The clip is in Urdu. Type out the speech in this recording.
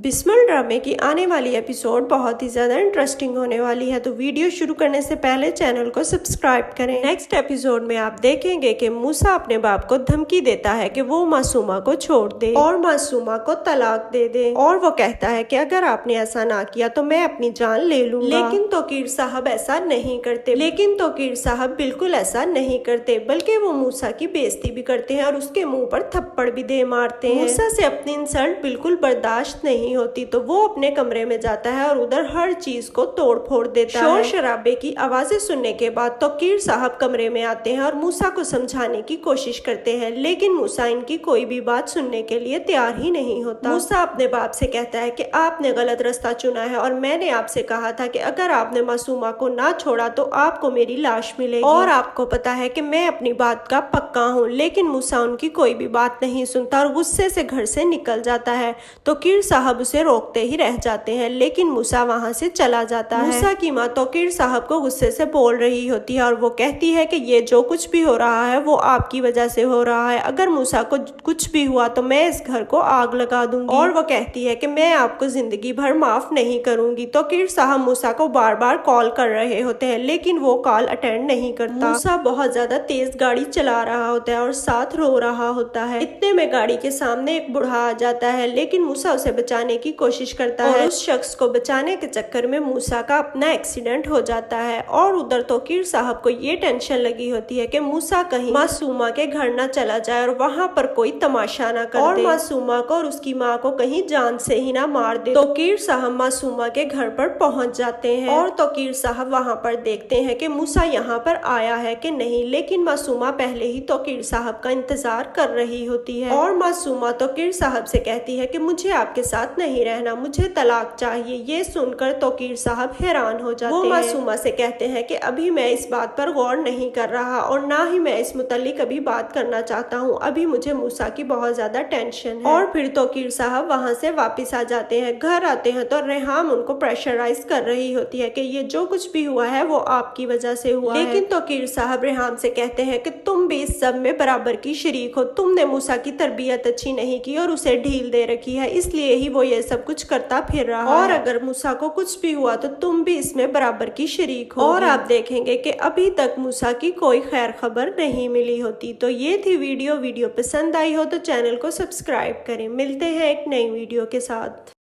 بسمل ڈرامے کی آنے والی ایپیسوڈ بہت ہی زیادہ انٹرسٹنگ ہونے والی ہے، تو ویڈیو شروع کرنے سے پہلے چینل کو سبسکرائب کریں۔ نیکسٹ ایپیسوڈ میں آپ دیکھیں گے کہ موسیٰ اپنے باپ کو دھمکی دیتا ہے کہ وہ معصومہ کو چھوڑ دے اور معصومہ کو طلاق دے دے، اور وہ کہتا ہے کہ اگر آپ نے ایسا نہ کیا تو میں اپنی جان لے لوں گا۔ لیکن توقیر صاحب ایسا نہیں کرتے، بالکل ایسا نہیں کرتے، بلکہ وہ موسیٰ کی بےعزتی بھی کرتے ہیں اور اس کے منہ پر تھپڑ بھی دے مارتے ہیں۔ موسیٰ سے اپنی انسلٹ بالکل برداشت نہیں ہوتی، تو وہ اپنے کمرے میں جاتا ہے اور ادھر ہر چیز کو توڑ پھوڑ دیتا ہے۔ شور شرابے کی آوازیں سننے کے بعد توقیر صاحب کمرے میں آتے ہیں اور موسیٰ کو سمجھانے کی کوشش کرتے ہیں، لیکن موسیٰ ان کی کوئی بھی بات سننے کے لیے تیار ہی نہیں ہوتا۔ موسیٰ اپنے باپ سے کہتا ہے کہ آپ نے غلط راستہ چنا ہے اور میں نے آپ سے کہا تھا کہ اگر آپ نے معصومہ کو نہ چھوڑا تو آپ کو میری لاش ملے گی، اور آپ کو پتا ہے کہ میں اپنی بات کا پکا ہوں۔ لیکن موسیٰ ان کی کوئی بھی بات نہیں سنتا اور غصے سے گھر سے نکل جاتا ہے۔ توقیر صاحب اسے روکتے ہی رہ جاتے ہیں، لیکن موسیٰ وہاں سے چلا جاتا ہے۔ موسیٰ کی ماں توقیر صاحب کو غصے سے بول رہی ہوتی ہے اور وہ کہتی ہے کہ یہ جو کچھ بھی ہو رہا ہے وہ آپ کی وجہ سے ہو رہا ہے، اگر موسیٰ کو کچھ بھی ہوا تو میں اس گھر کو آگ لگا دوں گی، اور وہ کہتی ہے کہ میں آپ کو زندگی بھر معاف نہیں کروں گی۔ توقیر صاحب موسیٰ کو بار بار کال کر رہے ہوتے ہیں، لیکن وہ کال اٹینڈ نہیں کرتا۔ موسیٰ بہت زیادہ تیز گاڑی چلا رہا ہوتا ہے اور ساتھ رو رہا ہوتا ہے۔ اتنے میں گاڑی کے سامنے ایک بوڑھا آ جاتا ہے، لیکن موسیٰ اسے بچانے کی کوشش کرتا ہے، اور اس شخص کو بچانے کے چکر میں موسیٰ کا اپنا ایکسیڈنٹ ہو جاتا ہے۔ اور ادھر توقیر صاحب کو یہ ٹینشن لگی ہوتی ہے کہ موسیٰ کہیں معصومہ کے گھر نہ چلا جائے اور وہاں پر کوئی تماشا نہ کر دے، اور معصومہ کو اور اس کی ماں کو کہیں جان سے ہی نہ مار دے۔ توقیر صاحب معصومہ کے گھر پر پہنچ جاتے ہیں اور توقیر صاحب وہاں پر دیکھتے ہیں کہ موسیٰ یہاں پر آیا ہے کہ نہیں، لیکن معصومہ پہلے ہی توقیر صاحب کا انتظار کر رہی ہوتی ہے، اور معصومہ توقیر صاحب سے کہتی ہے کہ مجھے آپ کے ساتھ نہیں رہنا، مجھے طلاق چاہیے۔ یہ سن کر توقیر صاحب حیران ہو جاتے ہیں۔ وہ معصومہ سے کہتے ہیں کہ ابھی میں اس بات پر غور نہیں کر رہا اور نہ ہی میں اس متعلق ابھی بات کرنا چاہتا ہوں، ابھی مجھے موسیٰ کی بہت زیادہ ٹینشن ہے۔ اور پھر توقیر صاحب وہاں سے واپس آ جاتے ہیں۔ گھر آتے ہیں تو ریحام ان کو پریشرائز کر رہی ہوتی ہے کہ یہ جو کچھ بھی ہوا ہے وہ آپ کی وجہ سے ہوا ہے، لیکن توقیر صاحب ریحام سے کہتے ہیں کہ تم بھی اس سب میں برابر کی شریک ہو، تم نے موسیٰ کی تربیت اچھی نہیں کی اور اسے ڈھیل دے رکھی ہے، اس لیے ہی وہ یہ سب کچھ کرتا پھر رہا ہے، اور اگر موسیٰ کو کچھ بھی ہوا تو تم بھی اس میں برابر کی شریک ہو، اور آپ دیکھیں گے کہ ابھی تک موسیٰ کی کوئی خیر خبر نہیں ملی ہوتی۔ تو یہ تھی ویڈیو پسند آئی ہو تو چینل کو سبسکرائب کریں۔ ملتے ہیں ایک نئی ویڈیو کے ساتھ۔